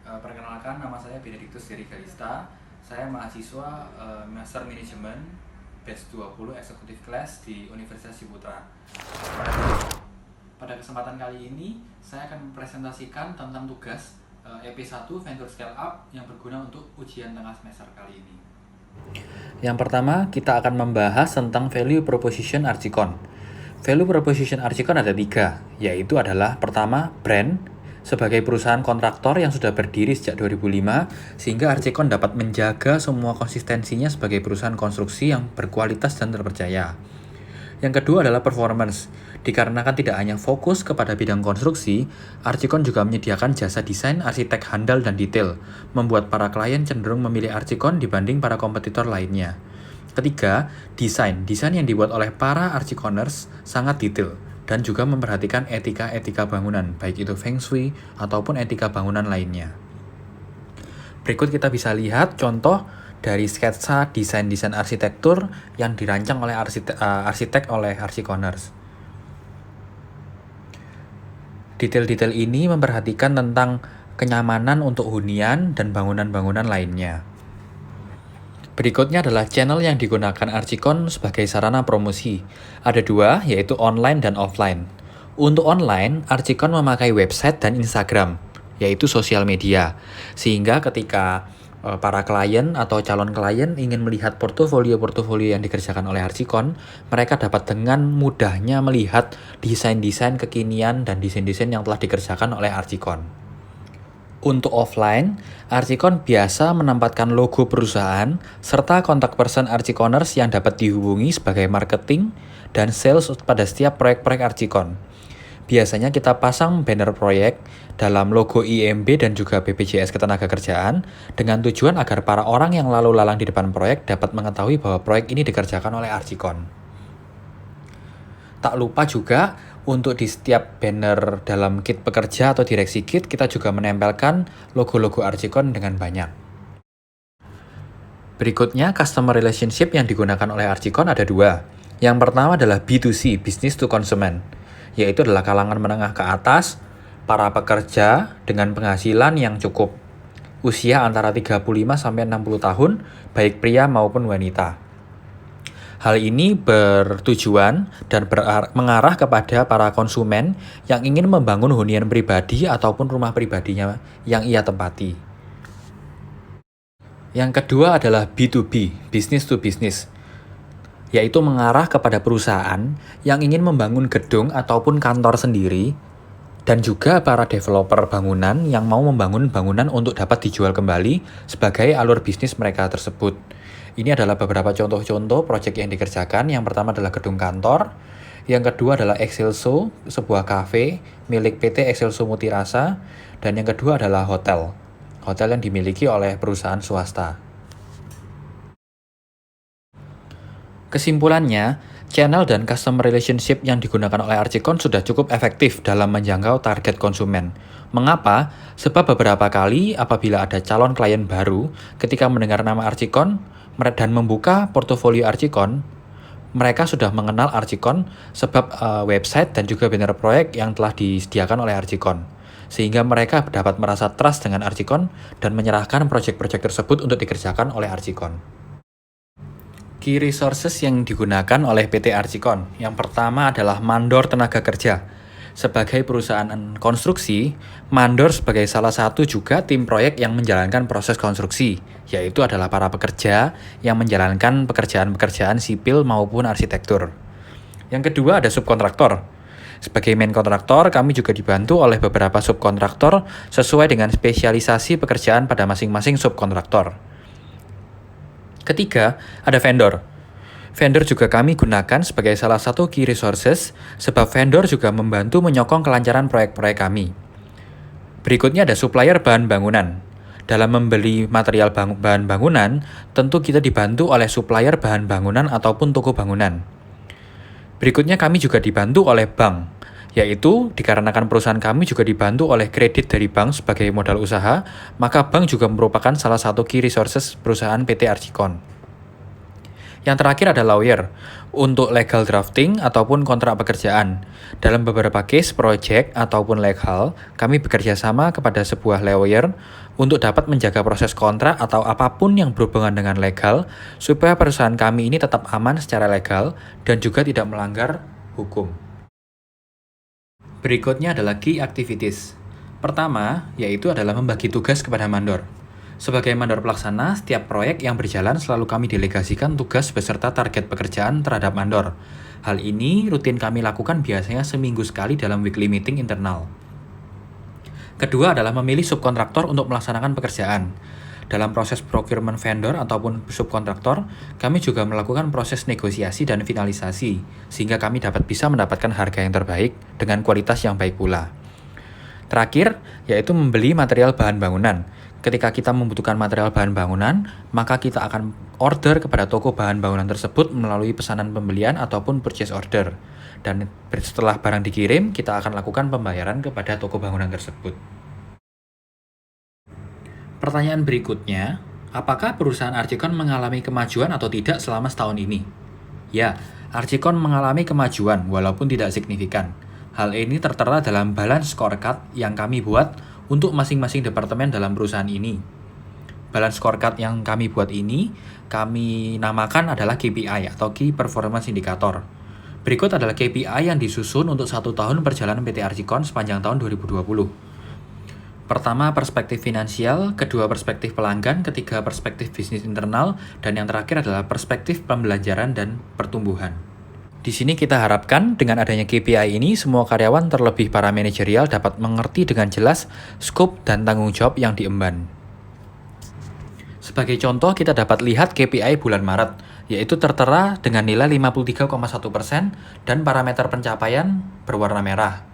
Perkenalkan, nama saya Benedictus Gary Galista. Saya mahasiswa Master Management Batch 20 Executive Class di Universitas Ciputra. Pada kesempatan kali ini, saya akan mempresentasikan tentang tugas EP1 Vendor Scale Up yang berguna untuk ujian tengah semester kali ini. Yang pertama, kita akan membahas tentang Value Proposition Archicon. Value Proposition Archicon ada 3, yaitu adalah pertama, brand, sebagai perusahaan kontraktor yang sudah berdiri sejak 2005, sehingga Archicon dapat menjaga semua konsistensinya sebagai perusahaan konstruksi yang berkualitas dan terpercaya. Yang kedua adalah performance. Dikarenakan tidak hanya fokus kepada bidang konstruksi, Archicon juga menyediakan jasa desain arsitek handal dan detail, membuat para klien cenderung memilih Archicon dibanding para kompetitor lainnya. Ketiga, desain. Desain yang dibuat oleh para Archiconers sangat detail dan juga memperhatikan etika-etika bangunan, baik itu Feng Shui ataupun etika bangunan lainnya. Berikut kita bisa lihat contoh dari sketsa desain-desain arsitektur yang dirancang oleh arsitek oleh Archiconers. Detail-detail ini memperhatikan tentang kenyamanan untuk hunian dan bangunan-bangunan lainnya. Berikutnya adalah channel yang digunakan Archicon sebagai sarana promosi. Ada 2, yaitu online dan offline. Untuk online, Archicon memakai website dan Instagram, yaitu sosial media. Sehingga ketika para klien atau calon klien ingin melihat portofolio-portofolio yang dikerjakan oleh Archicon, mereka dapat dengan mudahnya melihat desain-desain kekinian dan desain-desain yang telah dikerjakan oleh Archicon. Untuk offline, Archicon biasa menempatkan logo perusahaan serta kontak person Archiconers yang dapat dihubungi sebagai marketing dan sales pada setiap proyek-proyek Archicon. Biasanya kita pasang banner proyek dalam logo IMB dan juga BPJS Ketenagakerjaan dengan tujuan agar para orang yang lalu lalang di depan proyek dapat mengetahui bahwa proyek ini dikerjakan oleh Archicon. Tak lupa juga untuk di setiap banner dalam kit pekerja atau direksi kit kita juga menempelkan logo-logo Archicon dengan banyak. Berikutnya, customer relationship yang digunakan oleh Archicon ada 2. Yang pertama adalah B2C, business to consumer, yaitu adalah kalangan menengah ke atas, para pekerja dengan penghasilan yang cukup, usia antara 35-60 tahun, baik pria maupun wanita. Hal ini bertujuan dan mengarah kepada para konsumen yang ingin membangun hunian pribadi ataupun rumah pribadinya yang ia tempati. Yang kedua adalah B2B, business to business, yaitu mengarah kepada perusahaan yang ingin membangun gedung ataupun kantor sendiri, dan juga para developer bangunan yang mau membangun bangunan untuk dapat dijual kembali sebagai alur bisnis mereka tersebut. Ini adalah beberapa contoh-contoh proyek yang dikerjakan. Yang pertama adalah gedung kantor, yang kedua adalah Excelso, sebuah kafe milik PT Excelso Mutirasa, dan yang kedua adalah hotel yang dimiliki oleh perusahaan swasta. Kesimpulannya, channel dan customer relationship yang digunakan oleh Archicon sudah cukup efektif dalam menjangkau target konsumen. Mengapa? Sebab beberapa kali apabila ada calon klien baru, ketika mendengar nama Archicon dan membuka portofolio Archicon, mereka sudah mengenal Archicon sebab website dan juga banner proyek yang telah disediakan oleh Archicon. Sehingga mereka dapat merasa trust dengan Archicon dan menyerahkan proyek-proyek tersebut untuk dikerjakan oleh Archicon. Key resources yang digunakan oleh PT Archicon. Yang pertama adalah mandor tenaga kerja. Sebagai perusahaan konstruksi, mandor sebagai salah satu juga tim proyek yang menjalankan proses konstruksi, yaitu adalah para pekerja yang menjalankan pekerjaan-pekerjaan sipil maupun arsitektur. Yang kedua ada subkontraktor. Sebagai main kontraktor, kami juga dibantu oleh beberapa subkontraktor sesuai dengan spesialisasi pekerjaan pada masing-masing subkontraktor. Ketiga, ada vendor. Vendor juga kami gunakan sebagai salah satu key resources, sebab vendor juga membantu menyokong kelancaran proyek-proyek kami. Berikutnya ada supplier bahan bangunan. Dalam membeli material bahan bangunan, tentu kita dibantu oleh supplier bahan bangunan ataupun toko bangunan. Berikutnya kami juga dibantu oleh bank, yaitu dikarenakan perusahaan kami juga dibantu oleh kredit dari bank sebagai modal usaha, maka bank juga merupakan salah satu key resources perusahaan PT Archicon. Yang terakhir ada lawyer, untuk legal drafting ataupun kontrak pekerjaan. Dalam beberapa case project ataupun legal, kami bekerja sama kepada sebuah lawyer untuk dapat menjaga proses kontrak atau apapun yang berhubungan dengan legal, supaya perusahaan kami ini tetap aman secara legal dan juga tidak melanggar hukum. Berikutnya adalah key activities. Pertama, yaitu adalah membagi tugas kepada mandor. Sebagai mandor pelaksana, setiap proyek yang berjalan selalu kami delegasikan tugas beserta target pekerjaan terhadap mandor. Hal ini rutin kami lakukan biasanya seminggu sekali dalam weekly meeting internal. Kedua adalah memilih subkontraktor untuk melaksanakan pekerjaan. Dalam proses procurement vendor ataupun subkontraktor, kami juga melakukan proses negosiasi dan finalisasi, sehingga kami dapat bisa mendapatkan harga yang terbaik dengan kualitas yang baik pula. Terakhir, yaitu membeli material bahan bangunan. Ketika kita membutuhkan material bahan bangunan, maka kita akan order kepada toko bahan bangunan tersebut melalui pesanan pembelian ataupun purchase order. Dan setelah barang dikirim, kita akan lakukan pembayaran kepada toko bangunan tersebut. Pertanyaan berikutnya, apakah perusahaan Archicon mengalami kemajuan atau tidak selama setahun ini? Ya, Archicon mengalami kemajuan walaupun tidak signifikan. Hal ini tertera dalam balance scorecard yang kami buat untuk masing-masing departemen dalam perusahaan ini. Balance scorecard yang kami buat ini, kami namakan adalah KPI atau Key Performance Indicator. Berikut adalah KPI yang disusun untuk 1 tahun perjalanan PT Archicon sepanjang tahun 2020. Pertama, perspektif finansial, kedua perspektif pelanggan, ketiga perspektif bisnis internal, dan yang terakhir adalah perspektif pembelajaran dan pertumbuhan. Di sini kita harapkan dengan adanya KPI ini, semua karyawan terlebih para manajerial dapat mengerti dengan jelas skop dan tanggung jawab yang diemban. Sebagai contoh, kita dapat lihat KPI bulan Maret, yaitu tertera dengan nilai 53,1% dan parameter pencapaian berwarna merah.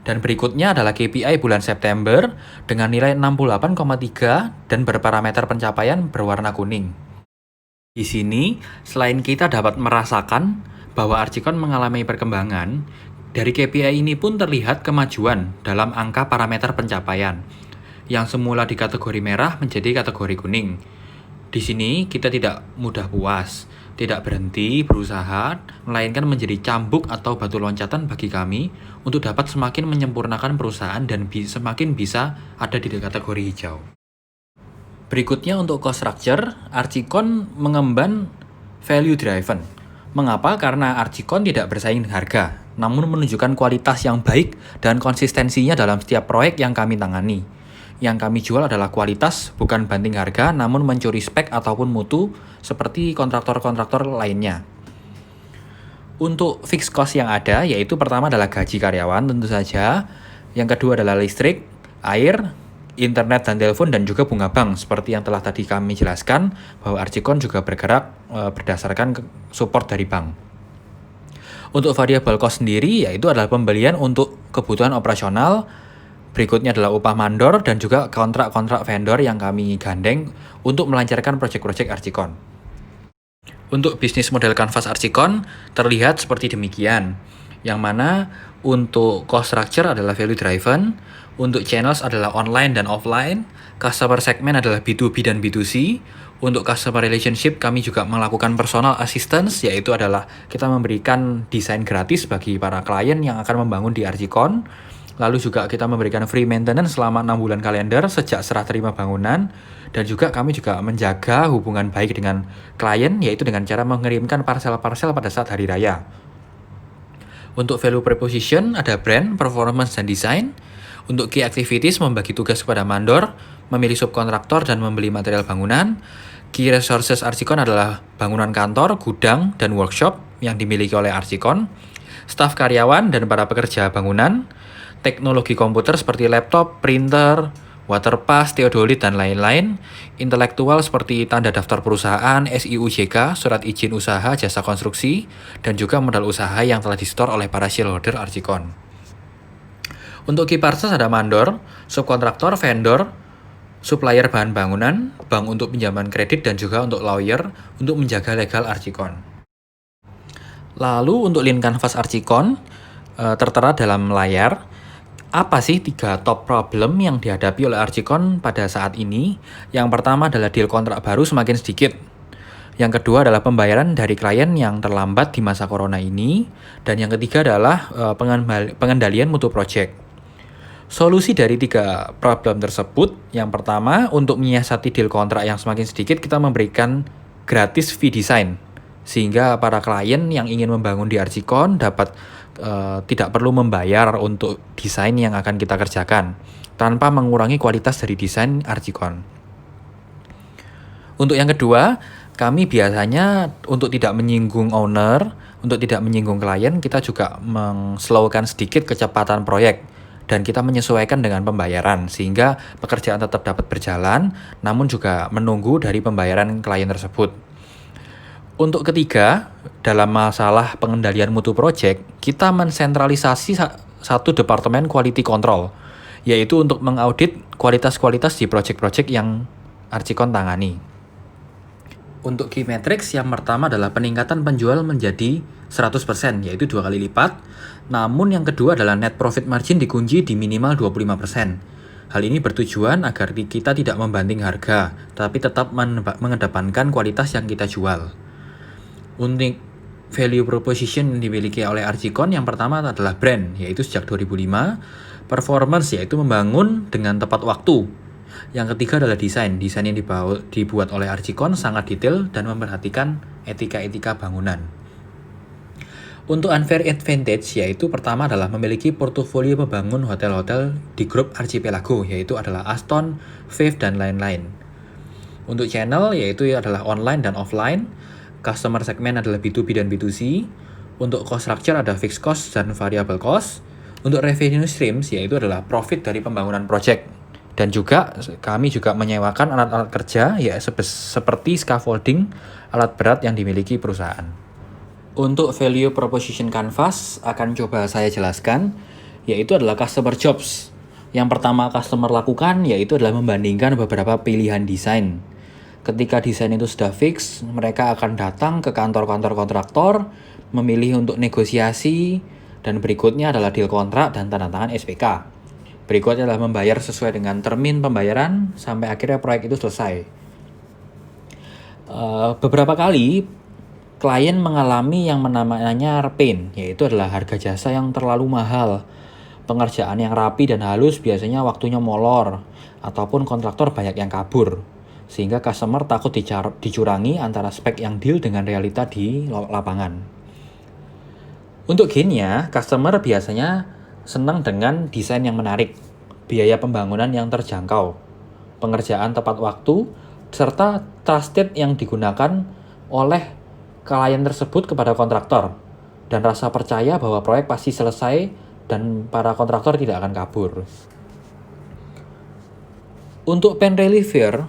Dan berikutnya adalah KPI bulan September dengan nilai 68,3 dan berparameter pencapaian berwarna kuning. Di sini, selain kita dapat merasakan bahwa Archicon mengalami perkembangan, dari KPI ini pun terlihat kemajuan dalam angka parameter pencapaian, yang semula di kategori merah menjadi kategori kuning. Di sini kita tidak mudah puas, tidak berhenti berusaha, melainkan menjadi cambuk atau batu loncatan bagi kami untuk dapat semakin menyempurnakan perusahaan dan semakin bisa ada di kategori hijau. Berikutnya untuk cost structure, Archicon mengemban value driven. Mengapa? Karena Archicon tidak bersaing harga, namun menunjukkan kualitas yang baik dan konsistensinya dalam setiap proyek yang kami tangani. Yang kami jual adalah kualitas, bukan banting harga, namun mencuri spek ataupun mutu seperti kontraktor-kontraktor lainnya. Untuk fixed cost yang ada, yaitu pertama adalah gaji karyawan tentu saja, yang kedua adalah listrik, air, internet dan telepon, dan juga bunga bank. Seperti yang telah tadi kami jelaskan, bahwa Archicon juga bergerak berdasarkan support dari bank. Untuk variable cost sendiri, yaitu adalah pembelian untuk kebutuhan operasional, berikutnya adalah upah mandor, dan juga kontrak-kontrak vendor yang kami gandeng untuk melancarkan proyek-proyek Archicon. Untuk bisnis model kanvas Archicon, terlihat seperti demikian, yang mana untuk cost structure adalah value driven, untuk channels adalah online dan offline, customer segment adalah B2B dan B2C, untuk customer relationship kami juga melakukan personal assistance, yaitu adalah kita memberikan desain gratis bagi para klien yang akan membangun di Archicon, lalu juga kita memberikan free maintenance selama 6 bulan kalender sejak serah terima bangunan, dan juga kami juga menjaga hubungan baik dengan klien, yaitu dengan cara mengirimkan parsel-parsel pada saat hari raya. Untuk value proposition ada brand, performance, dan design. Untuk key activities membagi tugas kepada mandor, memilih subkontraktor, dan membeli material bangunan. Key resources Archicon adalah bangunan kantor, gudang, dan workshop yang dimiliki oleh Archicon, staf karyawan dan para pekerja bangunan, teknologi komputer seperti laptop, printer, waterpass, theodolit, dan lain-lain, intelektual seperti tanda daftar perusahaan, SIUJK, surat izin usaha, jasa konstruksi, dan juga modal usaha yang telah disetor oleh para shareholder Archicon. Untuk key partners ada mandor, subkontraktor, vendor, supplier bahan bangunan, bank untuk pinjaman kredit, dan juga untuk lawyer untuk menjaga legal Archicon. Lalu untuk lean canvas Archicon, tertera dalam layar, apa sih 3 top problem yang dihadapi oleh Archicon pada saat ini? Yang pertama adalah deal kontrak baru semakin sedikit. Yang kedua adalah pembayaran dari klien yang terlambat di masa corona ini. Dan yang ketiga adalah pengendalian mutu project. Solusi dari 3 problem tersebut, yang pertama, untuk menyiasati deal kontrak yang semakin sedikit, kita memberikan gratis fee design. Sehingga para klien yang ingin membangun di Archicon dapat tidak perlu membayar untuk desain yang akan kita kerjakan, tanpa mengurangi kualitas dari desain Archicon. Untuk yang kedua, kami biasanya untuk tidak menyinggung owner, untuk tidak menyinggung klien, kita juga mengslowkan sedikit kecepatan proyek. Dan kita menyesuaikan dengan pembayaran, sehingga pekerjaan tetap dapat berjalan, namun juga menunggu dari pembayaran klien tersebut. Untuk ketiga, dalam masalah pengendalian mutu project, kita mensentralisasi satu departemen quality control, yaitu untuk mengaudit kualitas-kualitas di project-project yang Archicon tangani. Untuk key metrics, yang pertama adalah peningkatan penjual menjadi 100%, yaitu 2 kali lipat. Namun yang kedua adalah net profit margin dikunci di minimal 25%. Hal ini bertujuan agar kita tidak membanting harga, tapi tetap mengedepankan kualitas yang kita jual. Untuk value proposition yang dimiliki oleh Archicon, yang pertama adalah brand, yaitu sejak 2005. Performance, yaitu membangun dengan tepat waktu. Yang ketiga adalah desain. Desain yang dibuat oleh Archicon sangat detail dan memperhatikan etika-etika bangunan. Untuk unfair advantage, yaitu pertama adalah memiliki portofolio membangun hotel-hotel di grup Archipelago, yaitu adalah Aston, Faith, dan lain-lain. Untuk channel, yaitu adalah online dan offline. Customer segment adalah B2B dan B2C. Untuk cost structure ada fixed cost dan variable cost. Untuk revenue streams, yaitu adalah profit dari pembangunan project. Dan juga kami juga menyewakan alat-alat kerja, ya seperti scaffolding, alat berat yang dimiliki perusahaan. Untuk value proposition canvas akan coba saya jelaskan, yaitu adalah customer jobs. Yang pertama customer lakukan yaitu adalah membandingkan beberapa pilihan desain. Ketika desain itu sudah fix, mereka akan datang ke kantor-kantor kontraktor, memilih untuk negosiasi, dan berikutnya adalah deal kontrak dan tanda tangan SPK. Berikutnya adalah membayar sesuai dengan termin pembayaran sampai akhirnya proyek itu selesai. Beberapa kali klien mengalami yang namanya pain, yaitu adalah harga jasa yang terlalu mahal, pengerjaan yang rapi dan halus biasanya waktunya molor, ataupun kontraktor banyak yang kabur, sehingga customer takut dicurangi antara spek yang deal dengan realita di lapangan. Untuk gainnya, customer biasanya senang dengan desain yang menarik, biaya pembangunan yang terjangkau, pengerjaan tepat waktu, serta trusted yang digunakan oleh klien tersebut kepada kontraktor, dan rasa percaya bahwa proyek pasti selesai dan para kontraktor tidak akan kabur. Untuk pen reliever,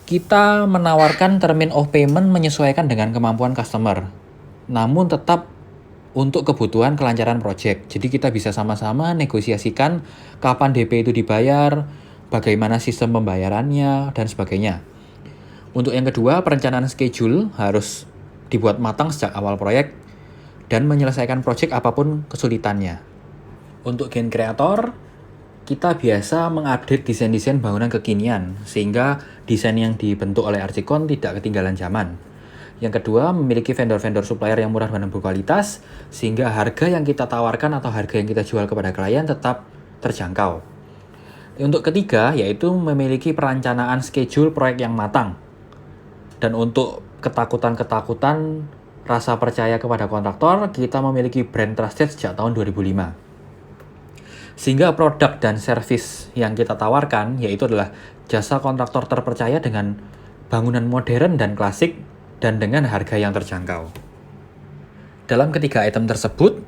kita menawarkan termin of payment menyesuaikan dengan kemampuan customer, namun tetap untuk kebutuhan kelancaran proyek. Jadi kita bisa sama-sama negosiasikan kapan DP itu dibayar, bagaimana sistem pembayarannya, dan sebagainya. Untuk yang kedua, perencanaan schedule harus dibuat matang sejak awal proyek dan menyelesaikan proyek apapun kesulitannya. Untuk gain creator, kita biasa mengupdate desain-desain bangunan kekinian sehingga desain yang dibentuk oleh Archicon tidak ketinggalan zaman. Yang kedua, memiliki vendor-vendor supplier yang murah dan berkualitas sehingga harga yang kita tawarkan atau harga yang kita jual kepada klien tetap terjangkau. Untuk ketiga, yaitu memiliki perencanaan schedule proyek yang matang. Dan untuk ketakutan-ketakutan rasa percaya kepada kontraktor, kita memiliki brand trusted sejak tahun 2005. Sehingga produk dan service yang kita tawarkan yaitu adalah jasa kontraktor terpercaya dengan bangunan modern dan klasik dan dengan harga yang terjangkau. Dalam ketiga item tersebut,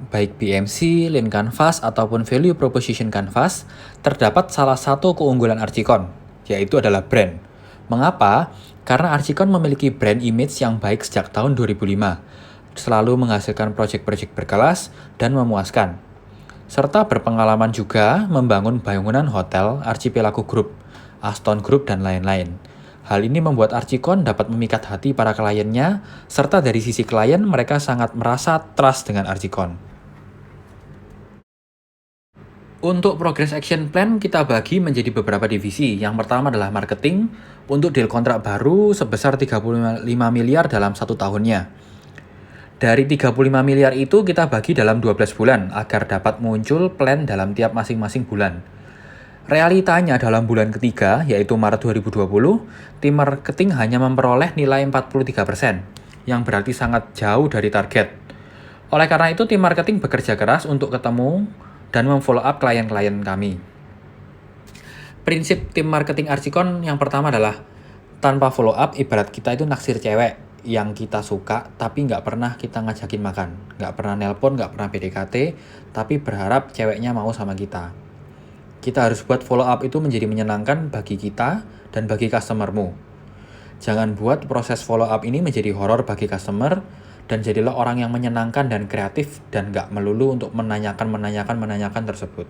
baik BMC, Lean Canvas, ataupun Value Proposition Canvas, terdapat salah satu keunggulan Archicon, yaitu adalah brand. Mengapa? Karena Archicon memiliki brand image yang baik sejak tahun 2005, selalu menghasilkan proyek-proyek berkelas dan memuaskan, serta berpengalaman juga membangun bangunan hotel Archipelago Group, Aston Group, dan lain-lain. Hal ini membuat Archicon dapat memikat hati para kliennya, serta dari sisi klien mereka sangat merasa trust dengan Archicon. Untuk progress action plan kita bagi menjadi beberapa divisi. Yang pertama adalah marketing untuk deal kontrak baru sebesar 35 miliar dalam 1 tahunnya. Dari 35 miliar itu kita bagi dalam 12 bulan agar dapat muncul plan dalam tiap masing-masing bulan. Realitanya dalam bulan ketiga, yaitu Maret 2020, tim marketing hanya memperoleh nilai 43%, yang berarti sangat jauh dari target. Oleh karena itu, tim marketing bekerja keras untuk ketemu dan memfollow up klien-klien kami. Prinsip tim marketing Archicon yang pertama adalah tanpa follow up ibarat kita itu naksir cewek yang kita suka tapi nggak pernah kita ngajakin makan, nggak pernah nelpon, nggak pernah PDKT, tapi berharap ceweknya mau sama kita. Kita harus buat follow up itu menjadi menyenangkan bagi kita dan bagi customermu. Jangan buat proses follow up ini menjadi horor bagi customer, dan jadilah orang yang menyenangkan dan kreatif dan nggak melulu untuk menanyakan tersebut.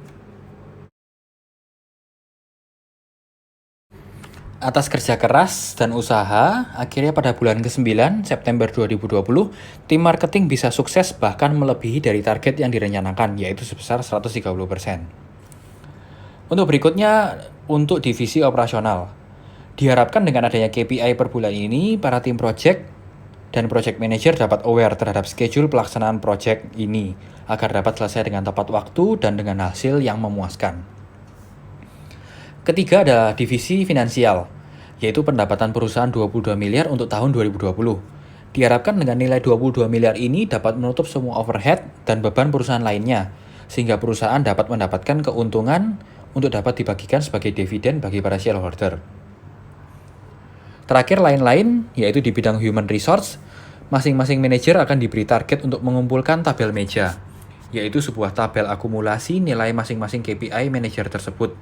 Atas kerja keras dan usaha, akhirnya pada bulan ke-9, September 2020, tim marketing bisa sukses bahkan melebihi dari target yang direncanakan, yaitu sebesar 130%. Untuk berikutnya, untuk divisi operasional. Diharapkan dengan adanya KPI per bulan ini, para tim project dan project manager dapat aware terhadap schedule pelaksanaan project ini agar dapat selesai dengan tepat waktu dan dengan hasil yang memuaskan. Ketiga ada divisi finansial, yaitu pendapatan perusahaan 22 miliar untuk tahun 2020. Diharapkan dengan nilai 22 miliar ini dapat menutup semua overhead dan beban perusahaan lainnya, sehingga perusahaan dapat mendapatkan keuntungan untuk dapat dibagikan sebagai dividen bagi para shareholder. Terakhir lain-lain, yaitu di bidang human resource, masing-masing manajer akan diberi target untuk mengumpulkan tabel meja, yaitu sebuah tabel akumulasi nilai masing-masing KPI manajer tersebut.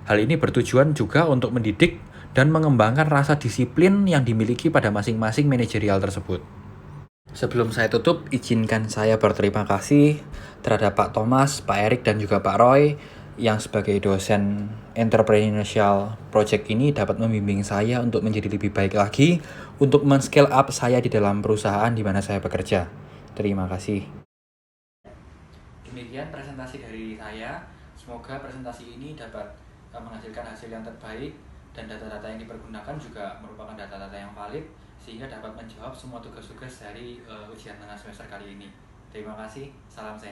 Hal ini bertujuan juga untuk mendidik dan mengembangkan rasa disiplin yang dimiliki pada masing-masing manajerial tersebut. Sebelum saya tutup, izinkan saya berterima kasih terhadap Pak Thomas, Pak Erik, dan juga Pak Roy yang sebagai dosen entrepreneurial project ini dapat membimbing saya untuk menjadi lebih baik lagi untuk men-scale up saya di dalam perusahaan di mana saya bekerja. Terima kasih. Demikian presentasi dari saya. Semoga presentasi ini dapat menghasilkan hasil yang terbaik dan data-data yang dipergunakan juga merupakan data-data yang valid sehingga dapat menjawab semua tugas-tugas dari ujian tengah semester kali ini. Terima kasih, salam sehat.